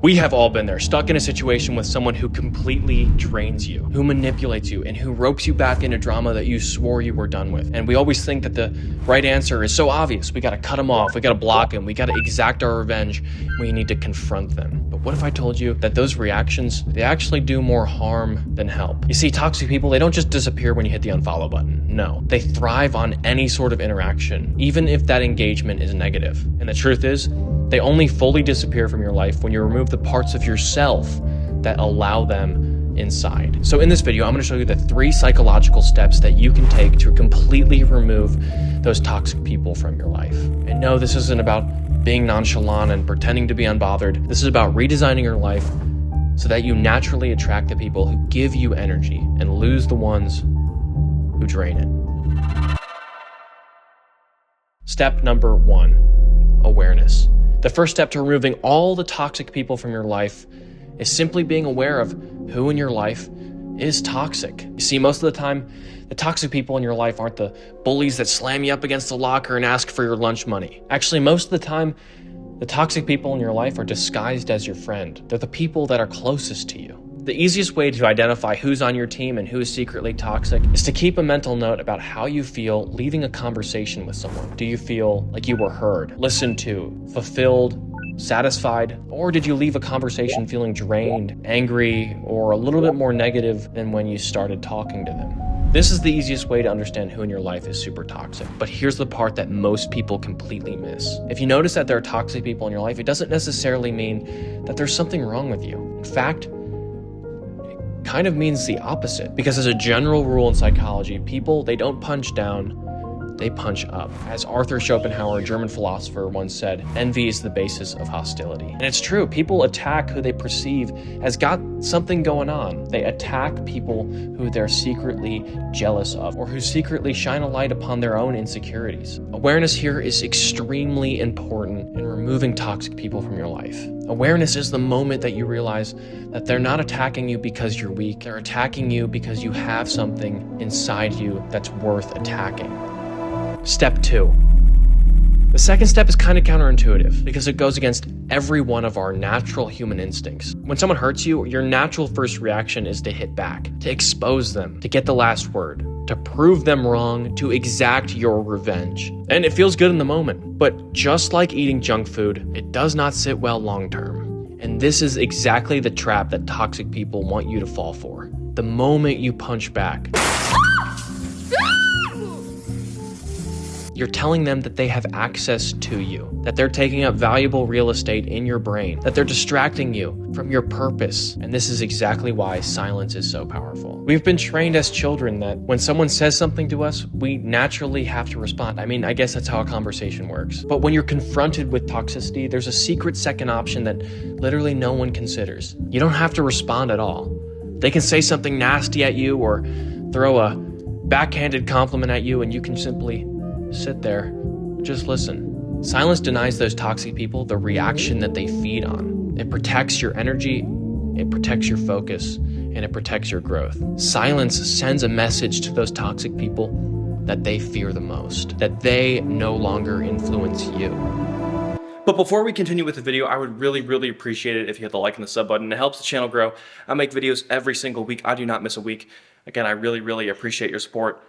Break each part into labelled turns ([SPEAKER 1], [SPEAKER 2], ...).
[SPEAKER 1] We have all been there, stuck in a situation with someone who completely drains you, who manipulates you, and who ropes you back into drama that you swore you were done with. And we always think that the right answer is so obvious. We gotta cut them off, we gotta block them, we gotta exact our revenge, we need to confront them. But what if I told you that those reactions, they actually do more harm than help? You see, toxic people, they don't just disappear when you hit the unfollow button. No, they thrive on any sort of interaction, even if that engagement is negative. And the truth is, they only fully disappear from your life when you remove the parts of yourself that allow them inside. So in this video, I'm going to show you the 3 psychological steps that you can take to completely remove those toxic people from your life. And no, this isn't about being nonchalant and pretending to be unbothered. This is about redesigning your life so that you naturally attract the people who give you energy and lose the ones who drain it. Step number 1, awareness. The first step to removing all the toxic people from your life is simply being aware of who in your life is toxic. You see, most of the time, the toxic people in your life aren't the bullies that slam you up against the locker and ask for your lunch money. Actually, most of the time, the toxic people in your life are disguised as your friend. They're the people that are closest to you. The easiest way to identify who's on your team and who is secretly toxic is to keep a mental note about how you feel leaving a conversation with someone. Do you feel like you were heard, listened to, fulfilled, satisfied? Or did you leave a conversation feeling drained, angry, or a little bit more negative than when you started talking to them? This is the easiest way to understand who in your life is super toxic. But here's the part that most people completely miss. If you notice that there are toxic people in your life, it doesn't necessarily mean that there's something wrong with you. In fact, kind of means the opposite, because as a general rule in psychology, people, they don't punch down, they punch up. As Arthur Schopenhauer, a German philosopher, once said, envy is the basis of hostility. And it's true, people attack who they perceive has got something going on. They attack people who they're secretly jealous of, or who secretly shine a light upon their own insecurities. Awareness here is extremely important in removing toxic people from your life. Awareness is the moment that you realize that they're not attacking you because you're weak. They're attacking you because you have something inside you that's worth attacking. Step 2. The second step is kind of counterintuitive because it goes against every one of our natural human instincts. When someone hurts you, your natural first reaction is to hit back, to expose them, to get the last word, to prove them wrong, to exact your revenge. And it feels good in the moment, but just like eating junk food, it does not sit well long term. And this is exactly the trap that toxic people want you to fall for. The moment you punch back, you're telling them that they have access to you, that they're taking up valuable real estate in your brain, that they're distracting you from your purpose. And this is exactly why silence is so powerful. We've been trained as children that when someone says something to us, we naturally have to respond. I mean, I guess that's how a conversation works. But when you're confronted with toxicity, there's a secret second option that literally no one considers. You don't have to respond at all. They can say something nasty at you or throw a backhanded compliment at you, and you can simply sit there, just listen. Silence denies those toxic people the reaction that they feed on. It protects your energy, it protects your focus, and it protects your growth. Silence sends a message to those toxic people that they fear the most, that they no longer influence you. But before we continue with the video, I would really appreciate it if you hit the like and the sub button. It helps the channel grow. I make videos every single week. I do not miss a week. Again, I really appreciate your support.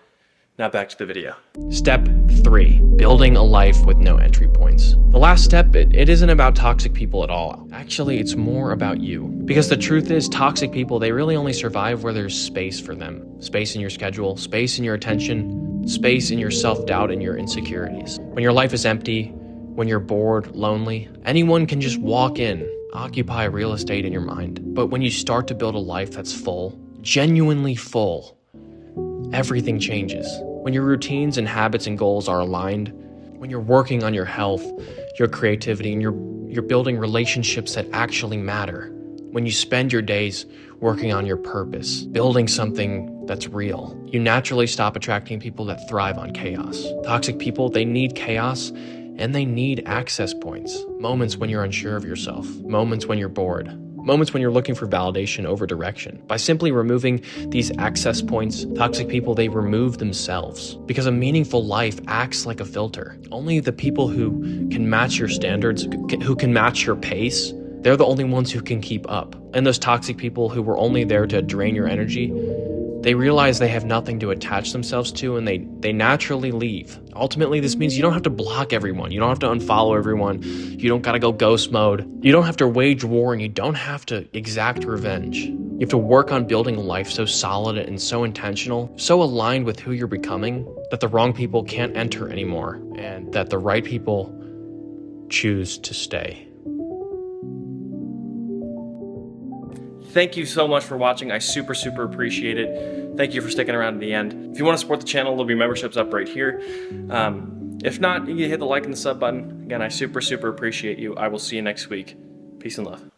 [SPEAKER 1] Now back to the video. Step 3, building a life with no entry points. The last step, it isn't about toxic people at all. Actually, it's more about you. Because the truth is, toxic people, they really only survive where there's space for them. Space in your schedule, space in your attention, space in your self-doubt and your insecurities. When your life is empty, when you're bored, lonely, anyone can just walk in, occupy real estate in your mind. But when you start to build a life that's full, genuinely full, everything changes. When your routines and habits and goals are aligned, when you're working on your health, your creativity, and you're building relationships that actually matter, when you spend your days working on your purpose, building something that's real, you naturally stop attracting people that thrive on chaos. Toxic people, they need chaos and they need access points. Moments when you're unsure of yourself, moments when you're bored, moments when you're looking for validation over direction. By simply removing these access points, toxic people, they remove themselves. Because a meaningful life acts like a filter. Only the people who can match your standards, who can match your pace, they're the only ones who can keep up. And those toxic people who were only there to drain your energy, they realize they have nothing to attach themselves to, and they naturally leave. Ultimately, this means you don't have to block everyone. You don't have to unfollow everyone. You don't gotta go ghost mode. You don't have to wage war, and you don't have to exact revenge. You have to work on building a life so solid and so intentional, so aligned with who you're becoming, that the wrong people can't enter anymore, and that the right people choose to stay. Thank you so much for watching. I super appreciate it. Thank you for sticking around to the end. If you want to support the channel, there'll be memberships up right here. If not, you can hit the like and the sub button. Again, I super appreciate you. I will see you next week. Peace and love.